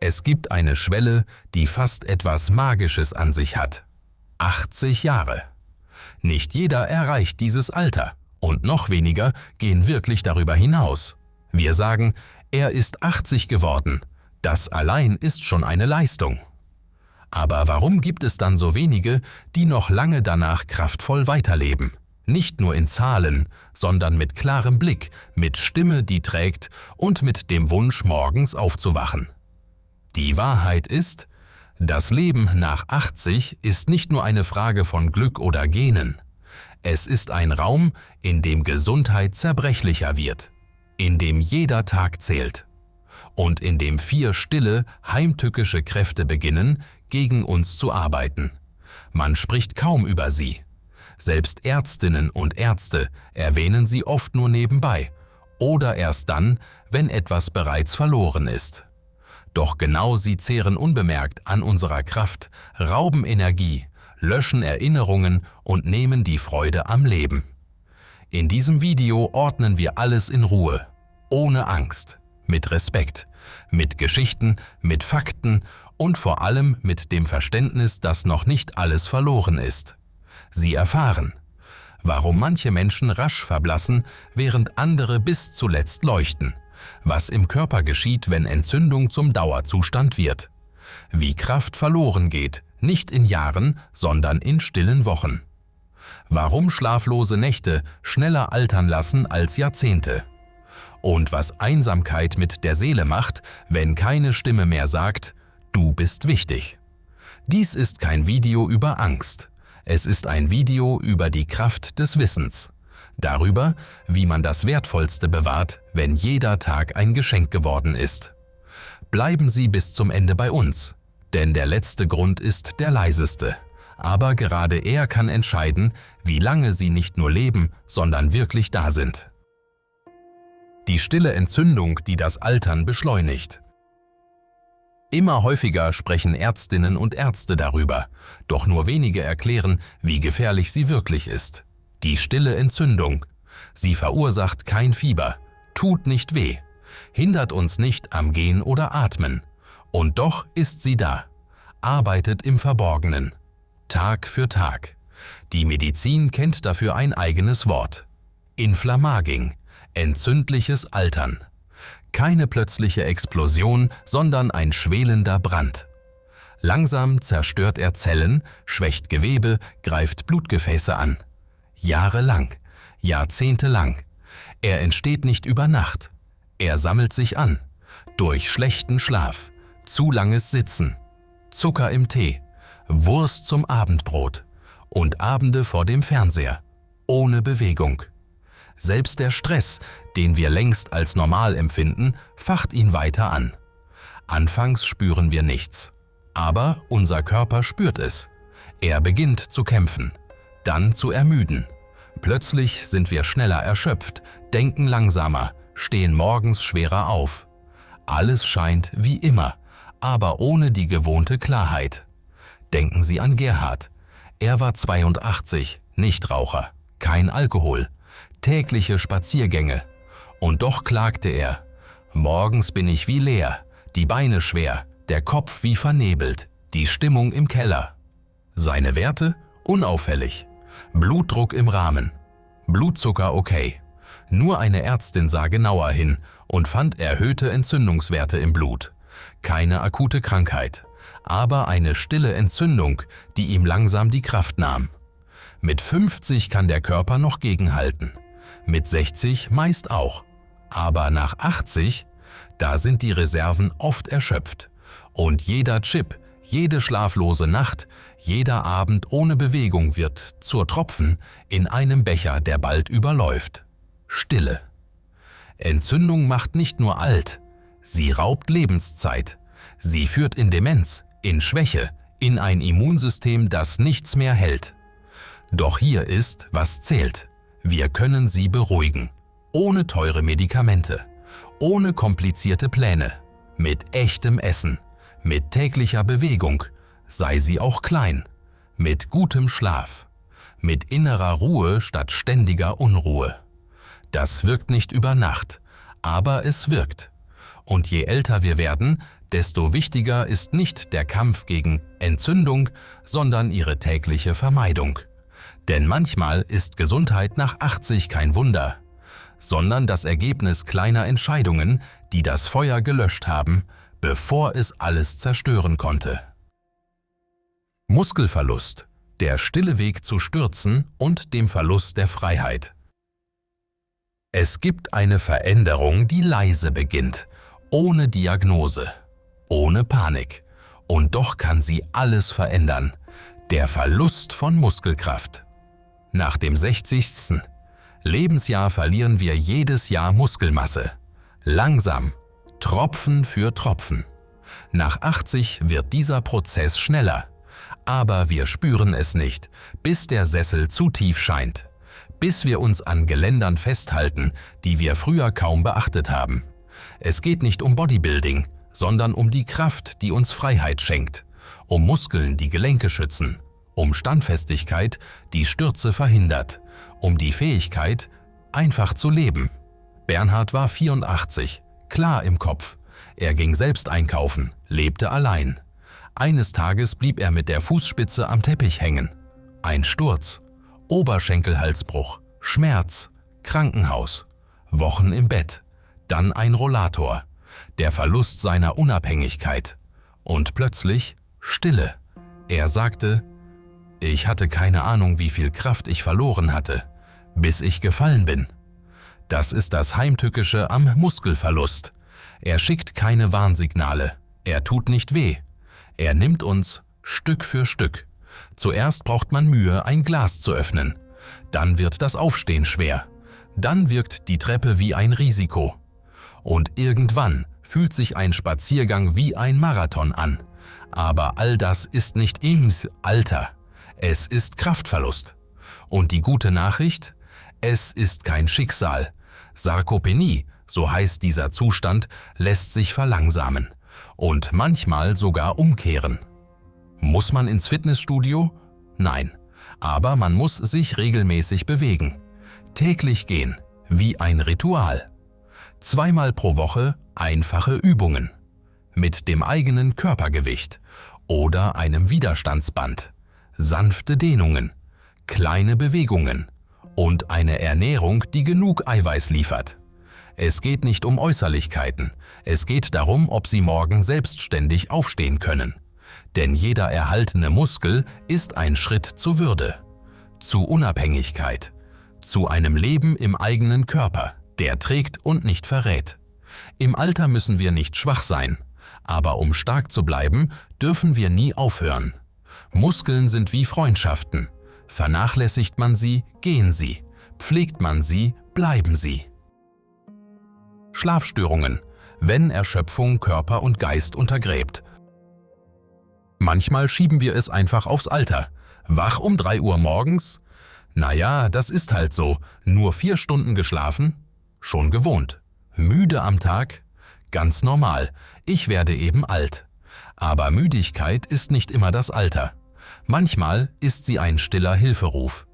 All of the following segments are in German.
Es gibt eine Schwelle, die fast etwas Magisches an sich hat. 80 Jahre. Nicht jeder erreicht dieses Alter und noch weniger gehen wirklich darüber hinaus. Wir sagen, er ist 80 geworden. Das allein ist schon eine Leistung. Aber warum gibt es dann so wenige, die noch lange danach kraftvoll weiterleben? Nicht nur in Zahlen, sondern mit klarem Blick, mit Stimme, die trägt und mit dem Wunsch, morgens aufzuwachen. Die Wahrheit ist, das Leben nach 80 ist nicht nur eine Frage von Glück oder Genen. Es ist ein Raum, in dem Gesundheit zerbrechlicher wird, in dem jeder Tag zählt und in dem 4 stille, heimtückische Kräfte beginnen, gegen uns zu arbeiten. Man spricht kaum über sie. Selbst Ärztinnen und Ärzte erwähnen sie oft nur nebenbei oder erst dann, wenn etwas bereits verloren ist. Doch genau sie zehren unbemerkt an unserer Kraft, rauben Energie, löschen Erinnerungen und nehmen die Freude am Leben. In diesem Video ordnen wir alles in Ruhe, ohne Angst, mit Respekt, mit Geschichten, mit Fakten und vor allem mit dem Verständnis, dass noch nicht alles verloren ist. Sie erfahren, warum manche Menschen rasch verblassen, während andere bis zuletzt leuchten. Was im Körper geschieht, wenn Entzündung zum Dauerzustand wird. Wie Kraft verloren geht, nicht in Jahren, sondern in stillen Wochen. Warum schlaflose Nächte schneller altern lassen als Jahrzehnte. Und was Einsamkeit mit der Seele macht, wenn keine Stimme mehr sagt, du bist wichtig. Dies ist kein Video über Angst. Es ist ein Video über die Kraft des Wissens. Darüber, wie man das Wertvollste bewahrt, wenn jeder Tag ein Geschenk geworden ist. Bleiben Sie bis zum Ende bei uns, denn der letzte Grund ist der leiseste. Aber gerade er kann entscheiden, wie lange Sie nicht nur leben, sondern wirklich da sind. Die stille Entzündung, die das Altern beschleunigt. Immer häufiger sprechen Ärztinnen und Ärzte darüber, doch nur wenige erklären, wie gefährlich sie wirklich ist. Die stille Entzündung. Sie verursacht kein Fieber, tut nicht weh, hindert uns nicht am Gehen oder Atmen. Und doch ist sie da, arbeitet im Verborgenen, Tag für Tag. Die Medizin kennt dafür ein eigenes Wort. Inflammaging, entzündliches Altern. Keine plötzliche Explosion, sondern ein schwelender Brand. Langsam zerstört er Zellen, schwächt Gewebe, greift Blutgefäße an. Jahrelang, jahrzehntelang. Er entsteht nicht über Nacht. Er sammelt sich an. Durch schlechten Schlaf, zu langes Sitzen, Zucker im Tee, Wurst zum Abendbrot und Abende vor dem Fernseher, ohne Bewegung. Selbst der Stress, den wir längst als normal empfinden, facht ihn weiter an. Anfangs spüren wir nichts, aber unser Körper spürt es. Er beginnt zu kämpfen, dann zu ermüden. Plötzlich sind wir schneller erschöpft, denken langsamer, stehen morgens schwerer auf. Alles scheint wie immer, aber ohne die gewohnte Klarheit. Denken Sie an Gerhard. Er war 82, Nichtraucher, kein Alkohol, tägliche Spaziergänge. Und doch klagte er: Morgens bin ich wie leer, die Beine schwer, der Kopf wie vernebelt, die Stimmung im Keller. Seine Werte? Unauffällig. Blutdruck im Rahmen. Blutzucker okay. Nur eine Ärztin sah genauer hin und fand erhöhte Entzündungswerte im Blut. Keine akute Krankheit, aber eine stille Entzündung, die ihm langsam die Kraft nahm. Mit 50 kann der Körper noch gegenhalten, mit 60 meist auch. Aber nach 80, da sind die Reserven oft erschöpft. Und jeder Chip, jede schlaflose Nacht, jeder Abend ohne Bewegung wird zur Tropfen in einem Becher, der bald überläuft. Stille. Entzündung macht nicht nur alt, sie raubt Lebenszeit. Sie führt in Demenz, in Schwäche, in ein Immunsystem, das nichts mehr hält. Doch hier ist, was zählt. Wir können sie beruhigen. Ohne teure Medikamente, ohne komplizierte Pläne, mit echtem Essen, mit täglicher Bewegung, sei sie auch klein, mit gutem Schlaf, mit innerer Ruhe statt ständiger Unruhe. Das wirkt nicht über Nacht, aber es wirkt. Und je älter wir werden, desto wichtiger ist nicht der Kampf gegen Entzündung, sondern ihre tägliche Vermeidung. Denn manchmal ist Gesundheit nach 80 kein Wunder, sondern das Ergebnis kleiner Entscheidungen, die das Feuer gelöscht haben, bevor es alles zerstören konnte. Muskelverlust, der stille Weg zu Stürzen und dem Verlust der Freiheit. Es gibt eine Veränderung, die leise beginnt, ohne Diagnose, ohne Panik. Und doch kann sie alles verändern. Der Verlust von Muskelkraft. Nach dem 60. Lebensjahr verlieren wir jedes Jahr Muskelmasse. Langsam, Tropfen für Tropfen. Nach 80 wird dieser Prozess schneller. Aber wir spüren es nicht, bis der Sessel zu tief scheint. Bis wir uns an Geländern festhalten, die wir früher kaum beachtet haben. Es geht nicht um Bodybuilding, sondern um die Kraft, die uns Freiheit schenkt. Um Muskeln, die Gelenke schützen. Um Standfestigkeit, die Stürze verhindert. Um die Fähigkeit, einfach zu leben. Bernhard war 84, klar im Kopf. Er ging selbst einkaufen, lebte allein. Eines Tages blieb er mit der Fußspitze am Teppich hängen. Ein Sturz, Oberschenkelhalsbruch, Schmerz, Krankenhaus, Wochen im Bett, dann ein Rollator, der Verlust seiner Unabhängigkeit und plötzlich Stille. Er sagte: Ich hatte keine Ahnung, wie viel Kraft ich verloren hatte, bis ich gefallen bin. Das ist das Heimtückische am Muskelverlust. Er schickt keine Warnsignale, er tut nicht weh. Er nimmt uns Stück für Stück. Zuerst braucht man Mühe, ein Glas zu öffnen. Dann wird das Aufstehen schwer. Dann wirkt die Treppe wie ein Risiko. Und irgendwann fühlt sich ein Spaziergang wie ein Marathon an. Aber all das ist nicht ins Alter. Es ist Kraftverlust. Und die gute Nachricht? Es ist kein Schicksal. Sarkopenie, so heißt dieser Zustand, lässt sich verlangsamen. Und manchmal sogar umkehren. Muss man ins Fitnessstudio? Nein. Aber man muss sich regelmäßig bewegen. Täglich gehen, wie ein Ritual. 2-mal pro Woche einfache Übungen. Mit dem eigenen Körpergewicht oder einem Widerstandsband. Sanfte Dehnungen, kleine Bewegungen und eine Ernährung, die genug Eiweiß liefert. Es geht nicht um Äußerlichkeiten, es geht darum, ob Sie morgen selbstständig aufstehen können. Denn jeder erhaltene Muskel ist ein Schritt zur Würde, zu Unabhängigkeit, zu einem Leben im eigenen Körper, der trägt und nicht verrät. Im Alter müssen wir nicht schwach sein, aber um stark zu bleiben, dürfen wir nie aufhören. Muskeln sind wie Freundschaften. Vernachlässigt man sie, gehen sie. Pflegt man sie, bleiben sie. Schlafstörungen, wenn Erschöpfung Körper und Geist untergräbt. Manchmal schieben wir es einfach aufs Alter. Wach um 3 Uhr morgens? Naja, das ist halt so. Nur 4 Stunden geschlafen? Schon gewohnt. Müde am Tag? Ganz normal. Ich werde eben alt. Aber Müdigkeit ist nicht immer das Alter. Manchmal ist sie ein stiller Hilferuf.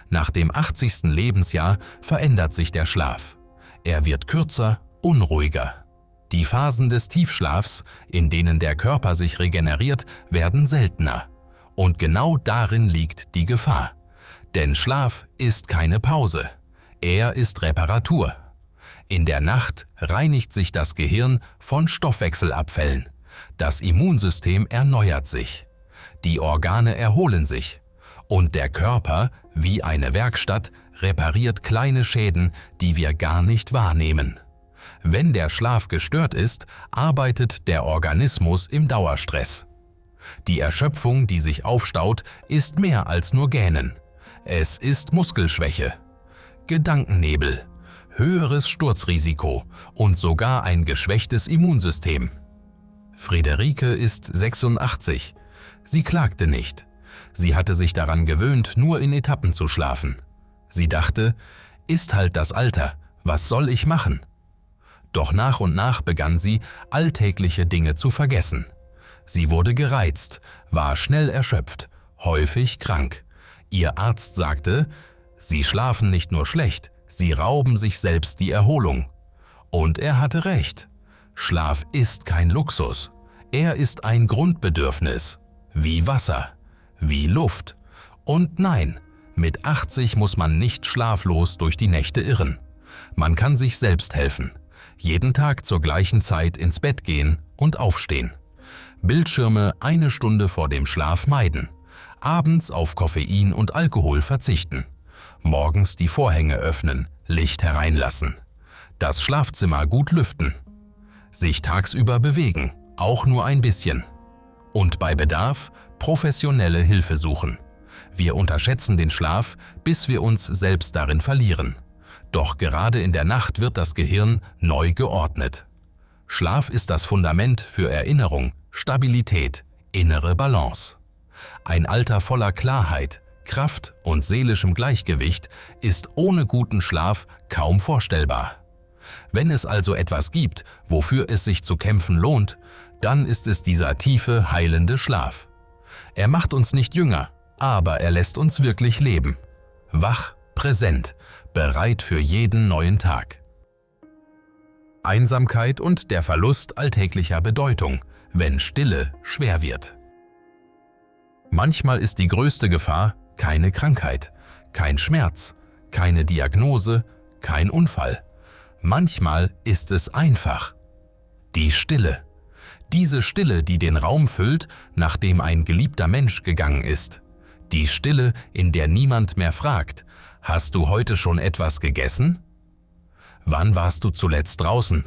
Nach dem 80. Lebensjahr verändert sich der Schlaf. Er wird kürzer, unruhiger. Die Phasen des Tiefschlafs, in denen der Körper sich regeneriert, werden seltener. Und genau darin liegt die Gefahr. Denn Schlaf ist keine Pause. Er ist Reparatur. In der Nacht reinigt sich das Gehirn von Stoffwechselabfällen. Das Immunsystem erneuert sich. Die Organe erholen sich. Und der Körper, wie eine Werkstatt, repariert kleine Schäden, die wir gar nicht wahrnehmen. Wenn der Schlaf gestört ist, arbeitet der Organismus im Dauerstress. Die Erschöpfung, die sich aufstaut, ist mehr als nur Gähnen. Es ist Muskelschwäche, Gedankennebel, höheres Sturzrisiko und sogar ein geschwächtes Immunsystem. Friederike ist 86. Sie klagte nicht. Sie hatte sich daran gewöhnt, nur in Etappen zu schlafen. Sie dachte, ist halt das Alter, was soll ich machen? Doch nach und nach begann sie, alltägliche Dinge zu vergessen. Sie wurde gereizt, war schnell erschöpft, häufig krank. Ihr Arzt sagte, Sie schlafen nicht nur schlecht, Sie rauben sich selbst die Erholung. Und er hatte recht. Schlaf ist kein Luxus, Er ist ein Grundbedürfnis, wie Wasser, wie Luft. Und nein, mit 80 muss man nicht schlaflos durch die Nächte irren. Man kann sich selbst helfen. Jeden Tag zur gleichen Zeit ins Bett gehen und aufstehen. Bildschirme 1 Stunde vor dem Schlaf meiden. Abends auf Koffein und Alkohol verzichten. Morgens die Vorhänge öffnen, Licht hereinlassen. Das Schlafzimmer gut lüften. Sich tagsüber bewegen, auch nur ein bisschen. Und bei Bedarf professionelle Hilfe suchen. Wir unterschätzen den Schlaf, bis wir uns selbst darin verlieren. Doch gerade in der Nacht wird das Gehirn neu geordnet. Schlaf ist das Fundament für Erinnerung, Stabilität, innere Balance. Ein Alter voller Klarheit, Kraft und seelischem Gleichgewicht ist ohne guten Schlaf kaum vorstellbar. Wenn es also etwas gibt, wofür es sich zu kämpfen lohnt, dann ist es dieser tiefe, heilende Schlaf. Er macht uns nicht jünger, aber er lässt uns wirklich leben. Wach, präsent, bereit für jeden neuen Tag. Einsamkeit und der Verlust alltäglicher Bedeutung, wenn Stille schwer wird. Manchmal ist die größte Gefahr keine Krankheit, kein Schmerz, keine Diagnose, kein Unfall. Manchmal ist es einfach die Stille. Diese Stille, die den Raum füllt, nachdem ein geliebter Mensch gegangen ist. Die Stille, in der niemand mehr fragt: Hast du heute schon etwas gegessen? Wann warst du zuletzt draußen?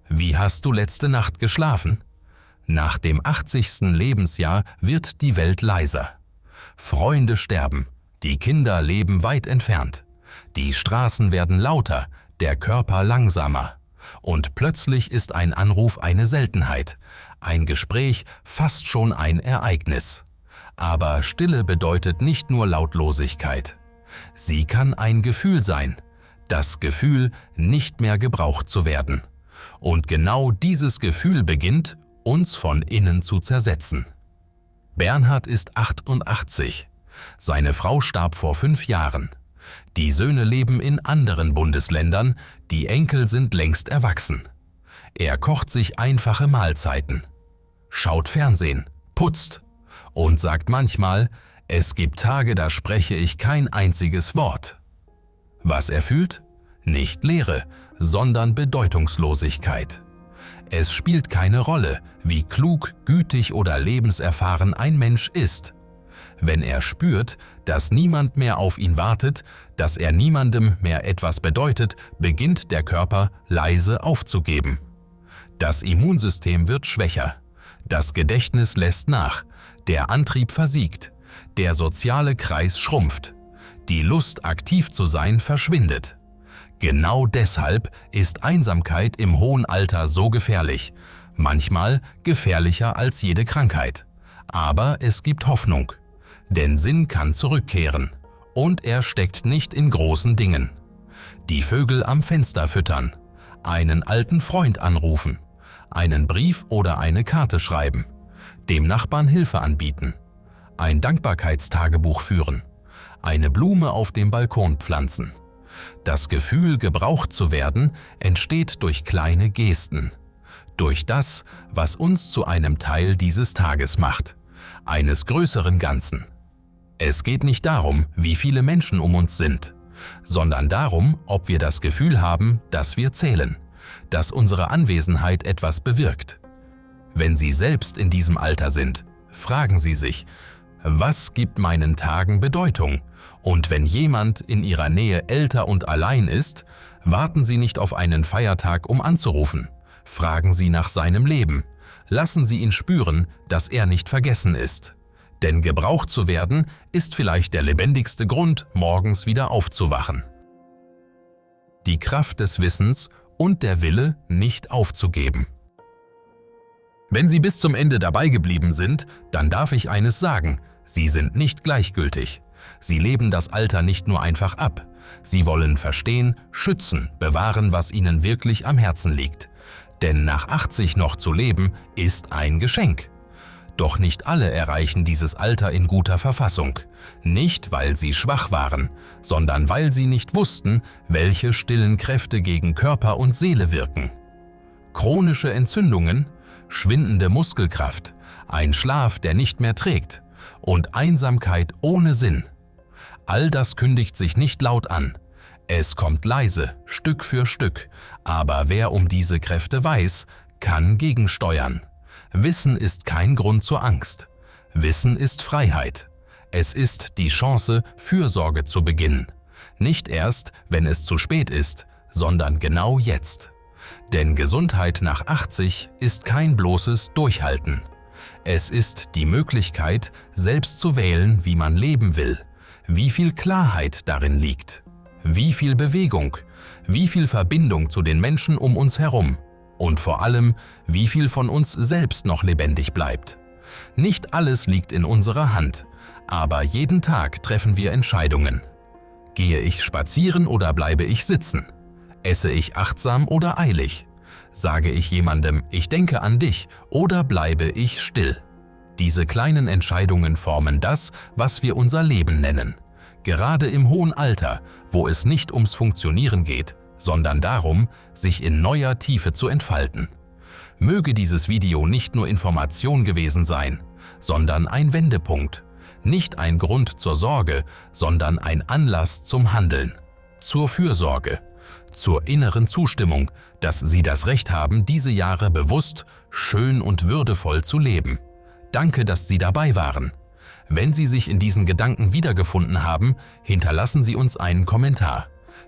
Wie hast du letzte Nacht geschlafen? Nach dem 80. Lebensjahr wird die Welt leiser. Freunde sterben, die Kinder leben weit entfernt. Die Straßen werden lauter, der Körper langsamer. Und plötzlich ist ein Anruf eine Seltenheit, ein Gespräch fast schon ein Ereignis. Aber Stille bedeutet nicht nur Lautlosigkeit. Sie kann ein Gefühl sein, das Gefühl, nicht mehr gebraucht zu werden. Und genau dieses Gefühl beginnt, uns von innen zu zersetzen. Bernhard ist 88. Seine Frau starb vor 5 Jahren. Die Söhne leben in anderen Bundesländern, die Enkel sind längst erwachsen. Er kocht sich einfache Mahlzeiten, schaut Fernsehen, putzt und sagt manchmal: Es gibt Tage, da spreche ich kein einziges Wort. Was er fühlt? Nicht Leere, sondern Bedeutungslosigkeit. Es spielt keine Rolle, wie klug, gütig oder lebenserfahren ein Mensch ist. Wenn er spürt, dass niemand mehr auf ihn wartet, dass er niemandem mehr etwas bedeutet, beginnt der Körper leise aufzugeben. Das Immunsystem wird schwächer, das Gedächtnis lässt nach, der Antrieb versiegt, der soziale Kreis schrumpft, die Lust, aktiv zu sein, verschwindet. Genau deshalb ist Einsamkeit im hohen Alter so gefährlich, manchmal gefährlicher als jede Krankheit. Aber es gibt Hoffnung, denn Sinn kann zurückkehren und er steckt nicht in großen Dingen. Die Vögel am Fenster füttern, einen alten Freund anrufen, einen Brief oder eine Karte schreiben, dem Nachbarn Hilfe anbieten, ein Dankbarkeitstagebuch führen, eine Blume auf dem Balkon pflanzen. Das Gefühl, gebraucht zu werden, entsteht durch kleine Gesten, durch das, was uns zu einem Teil dieses Tages macht, eines größeren Ganzen. Es geht nicht darum, wie viele Menschen um uns sind, sondern darum, ob wir das Gefühl haben, dass wir zählen, dass unsere Anwesenheit etwas bewirkt. Wenn Sie selbst in diesem Alter sind, fragen Sie sich: Was gibt meinen Tagen Bedeutung? Und wenn jemand in Ihrer Nähe älter und allein ist, warten Sie nicht auf einen Feiertag, um anzurufen. Fragen Sie nach seinem Leben. Lassen Sie ihn spüren, dass er nicht vergessen ist. Denn gebraucht zu werden, ist vielleicht der lebendigste Grund, morgens wieder aufzuwachen. Die Kraft des Wissens und der Wille, nicht aufzugeben. Wenn Sie bis zum Ende dabei geblieben sind, dann darf ich eines sagen: Sie sind nicht gleichgültig. Sie leben das Alter nicht nur einfach ab. Sie wollen verstehen, schützen, bewahren, was Ihnen wirklich am Herzen liegt. Denn nach 80 noch zu leben, ist ein Geschenk. Doch nicht alle erreichen dieses Alter in guter Verfassung. Nicht, weil sie schwach waren, sondern weil sie nicht wussten, welche stillen Kräfte gegen Körper und Seele wirken. Chronische Entzündungen, schwindende Muskelkraft, ein Schlaf, der nicht mehr trägt und Einsamkeit ohne Sinn. All das kündigt sich nicht laut an. Es kommt leise, Stück für Stück, aber wer um diese Kräfte weiß, kann gegensteuern. Wissen ist kein Grund zur Angst. Wissen ist Freiheit. Es ist die Chance, Fürsorge zu beginnen. Nicht erst, wenn es zu spät ist, sondern genau jetzt. Denn Gesundheit nach 80 ist kein bloßes Durchhalten. Es ist die Möglichkeit, selbst zu wählen, wie man leben will, wie viel Klarheit darin liegt, wie viel Bewegung, wie viel Verbindung zu den Menschen um uns herum und vor allem, wie viel von uns selbst noch lebendig bleibt. Nicht alles liegt in unserer Hand, aber jeden Tag treffen wir Entscheidungen. Gehe ich spazieren oder bleibe ich sitzen? Esse ich achtsam oder eilig? Sage ich jemandem, ich denke an dich, oder bleibe ich still? Diese kleinen Entscheidungen formen das, was wir unser Leben nennen. Gerade im hohen Alter, wo es nicht ums Funktionieren geht, sondern darum, sich in neuer Tiefe zu entfalten. Möge dieses Video nicht nur Information gewesen sein, sondern ein Wendepunkt. Nicht ein Grund zur Sorge, sondern ein Anlass zum Handeln, zur Fürsorge, zur inneren Zustimmung, dass Sie das Recht haben, diese Jahre bewusst, schön und würdevoll zu leben. Danke, dass Sie dabei waren. Wenn Sie sich in diesen Gedanken wiedergefunden haben, hinterlassen Sie uns einen Kommentar.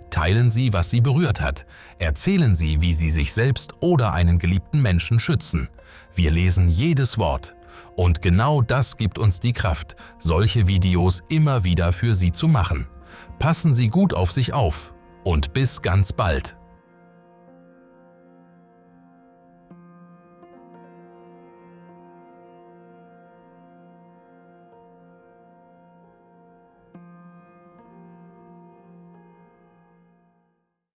Teilen Sie, was Sie berührt hat. Erzählen Sie, wie Sie sich selbst oder einen geliebten Menschen schützen. Wir lesen jedes Wort. Und genau das gibt uns die Kraft, solche Videos immer wieder für Sie zu machen. Passen Sie gut auf sich auf und bis ganz bald.